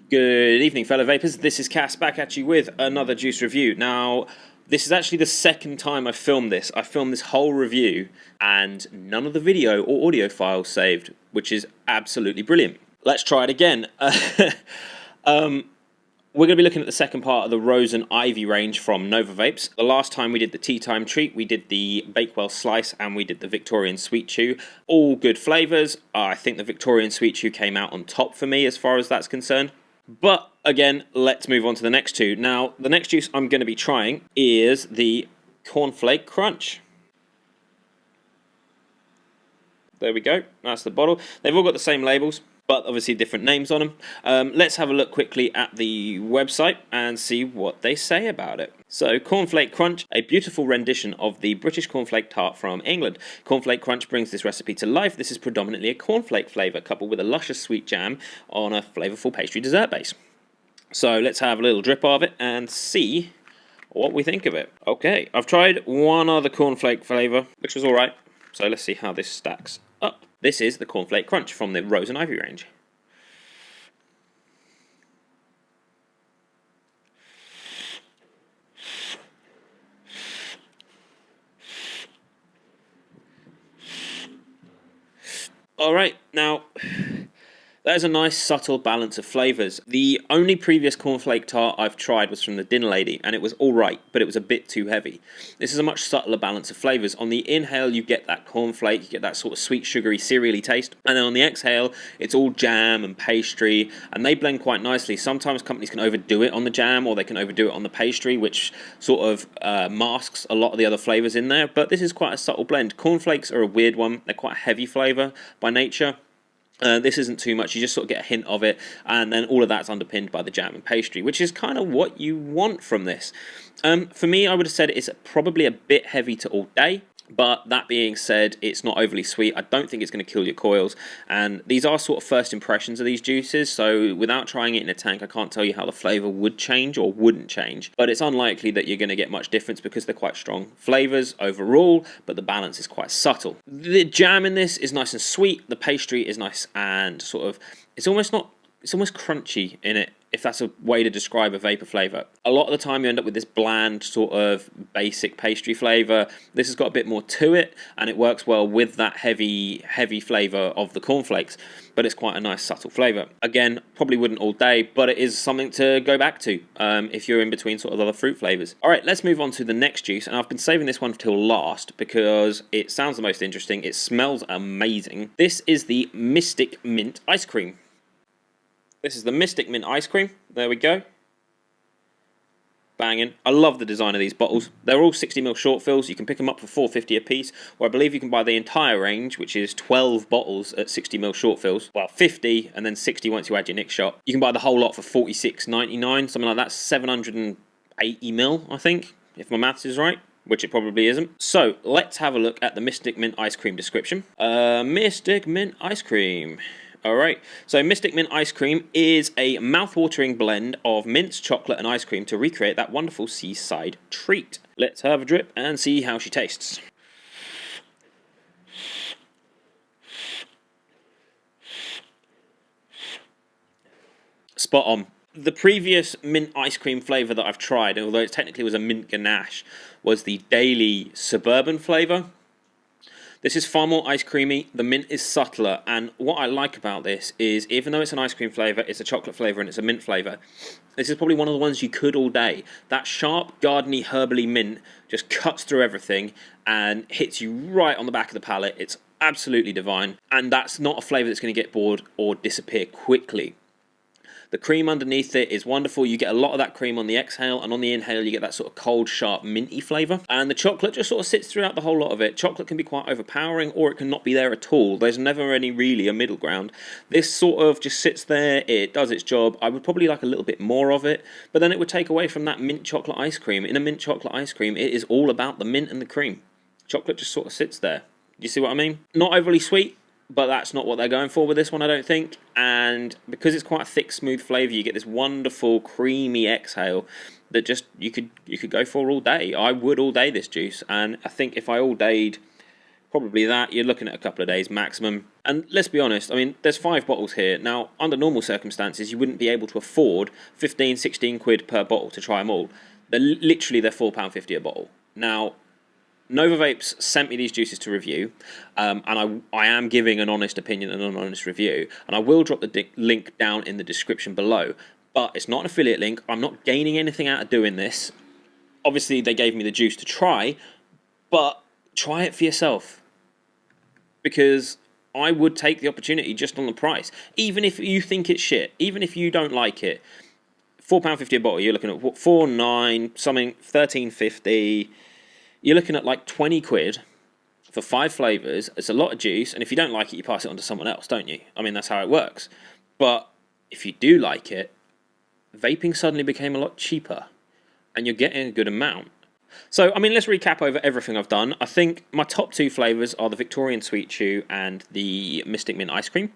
Good evening, fellow vapors. This is Cass back at you with another juice review. Now, this is actually the second time I've filmed this. I filmed this whole review and none of the video or audio files saved, which is absolutely brilliant. Let's try it again. We're going to be looking at the second part of the Rose and Ivy range from Nova Vapes. The last time we did the Tea Time Treat, we did the Bakewell Slice, and we did the Victorian Sweet Chew. All good flavours. I think the Victorian Sweet Chew came out on top for me as far as that's concerned. But again, let's move on to the next two. Now, the next juice I'm going to be trying is the Cornflake Crunch. There we go. That's the bottle. They've all got the same labels, but obviously different names on them. Let's have a look quickly at the website and see what they say about it. So, Cornflake Crunch, a beautiful rendition of the British cornflake tart from England. Cornflake Crunch brings this recipe to life. This is predominantly a cornflake flavour coupled with a luscious sweet jam on a flavourful pastry dessert base. So, let's have a little drip of it and see what we think of it. Okay, I've tried one other cornflake flavour, which was alright. So, let's see how this stacks up. This is the Cornflake Crunch from the Rose and Ivy range. Alright, now, that is a nice subtle balance of flavours. The only previous cornflake tart I've tried was from the Dinner Lady, and it was alright, but it was a bit too heavy. This is a much subtler balance of flavours. On the inhale, you get that cornflake, you get that sort of sweet, sugary, cereally taste, and then on the exhale, it's all jam and pastry, and they blend quite nicely. Sometimes companies can overdo it on the jam, or they can overdo it on the pastry, which sort of masks a lot of the other flavours in there, but this is quite a subtle blend. Cornflakes are a weird one. They're quite a heavy flavour by nature. This isn't too much. You just sort of get a hint of it, and then all of that's underpinned by the jam and pastry, which is kind of what you want from this. For me, I would have said it's probably a bit heavy to all day, but that being said, it's not overly sweet. I don't think it's going to kill your coils, and these are sort of first impressions of these juices, so without trying it in a tank, I can't tell you how the flavour would change or wouldn't change, but it's unlikely that you're going to get much difference because they're quite strong flavours overall, but the balance is quite subtle. The jam in this is nice and sweet, the pastry is nice and sort of, it's almost crunchy in it, if that's a way to describe a vapor flavour. A lot of the time you end up with this bland sort of basic pastry flavour. This has got a bit more to it, and it works well with that heavy flavour of the cornflakes, but it's quite a nice subtle flavour. Again, probably wouldn't all day, but it is something to go back to if you're in between sort of other fruit flavours. Alright, let's move on to the next juice, and I've been saving this one till last because it sounds the most interesting. It smells amazing. This is the Mystic Mint Ice Cream. This is the Mystic Mint Ice Cream. There we go. Banging. I love the design of these bottles. They're all 60ml short fills. You can pick them up for $4.50 a piece, or I believe you can buy the entire range, which is 12 bottles at 60ml short fills. Well, 50 and then 60 once you add your Nick shot. You can buy the whole lot for $46.99, something like that. 780ml, I think, if my maths is right, which it probably isn't. So, let's have a look at the Mystic Mint Ice Cream description. Mystic Mint Ice Cream. Alright, so Mystic Mint Ice Cream is a mouth-watering blend of mints, chocolate and ice cream to recreate that wonderful seaside treat. Let's have a drip and see how she tastes. Spot on. The previous mint ice cream flavour that I've tried, although it technically was a mint ganache, was the Daily Suburban flavour. This is far more ice creamy, the mint is subtler, and what I like about this is, even though it's an ice cream flavour, it's a chocolate flavour and it's a mint flavour, this is probably one of the ones you could all day. That sharp, gardeny, herbally mint just cuts through everything and hits you right on the back of the palate. It's absolutely divine, and that's not a flavour that's going to get bored or disappear quickly. The cream underneath it is wonderful. You get a lot of that cream on the exhale, and on the inhale you get that sort of cold, sharp, minty flavour. And the chocolate just sort of sits throughout the whole lot of it. Chocolate can be quite overpowering, or it can not be there at all. There's never any really a middle ground. This sort of just sits there, it does its job. I would probably like a little bit more of it, but then it would take away from that mint chocolate ice cream. In a mint chocolate ice cream, it is all about the mint and the cream. Chocolate just sort of sits there. Do you see what I mean? Not overly sweet, but that's not what they're going for with this one, I don't think. And because it's quite a thick, smooth flavour, you get this wonderful, creamy exhale that just you could go for all day. I would all day this juice, and I think if I all dayed probably that, you're looking at a couple of days maximum. And let's be honest, I mean, there's 5 bottles here. Now, under normal circumstances, you wouldn't be able to afford 15, 16 quid per bottle to try them all. They're £4.50 a bottle. Now, Nova Vapes sent me these juices to review, and I am giving an honest opinion and an honest review, and I will drop the link down in the description below, but it's not an affiliate link. I'm not gaining anything out of doing this. Obviously, they gave me the juice to try, but try it for yourself, because I would take the opportunity just on the price. Even if you think it's shit, even if you don't like it, £4.50 a bottle, you're looking at what, 4.9, something, 13.50. You're looking at like 20 quid for 5 flavours. It's a lot of juice, and if you don't like it, you pass it on to someone else, don't you? I mean, that's how it works. But if you do like it, vaping suddenly became a lot cheaper, and you're getting a good amount. So, I mean, let's recap over everything I've done. I think my top 2 flavours are the Victorian Sweet Chew and the Mystic Mint Ice Cream.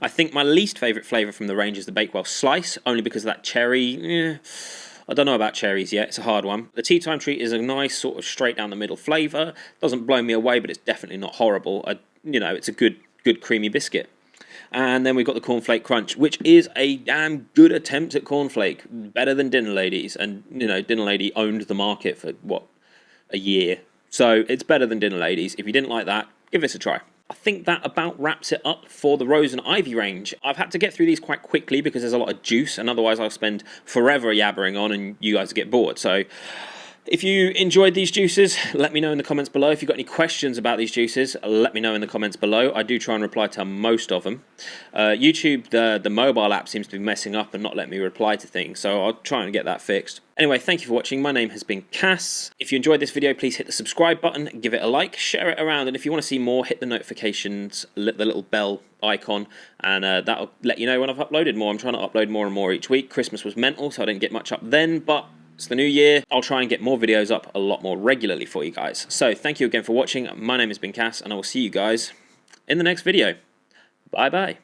I think my least favourite flavour from the range is the Bakewell Slice, only because of that cherry. I don't know about cherries yet, it's a hard one. The Tea Time Treat is a nice sort of straight down the middle flavour. Doesn't blow me away, but it's definitely not horrible. It's a good creamy biscuit. And then we've got the Cornflake Crunch, which is a damn good attempt at cornflake. Better than Dinner Ladies. And, Dinner Lady owned the market for, a year. So it's better than Dinner Ladies. If you didn't like that, give this a try. I think that about wraps it up for the Rose and Ivy range. I've had to get through these quite quickly because there's a lot of juice, and otherwise I'll spend forever yabbering on and you guys get bored. So if you enjoyed these juices, let me know in the comments below. If you've got any questions about these juices, let me know in the comments below. I do try and reply to most of them. YouTube, the mobile app seems to be messing up and not letting me reply to things, so I'll try and get that fixed. Anyway, thank you for watching. My name has been Cass. If you enjoyed this video, please hit the subscribe button, give it a like, share it around, and if you want to see more, hit the notifications, the little bell icon, and that'll let you know when I've uploaded more. I'm trying to upload more and more each week. Christmas was mental, so I didn't get much up then, but it's the new year. I'll try and get more videos up a lot more regularly for you guys. So thank you again for watching. My name has been Cass, and I will see you guys in the next video. Bye bye.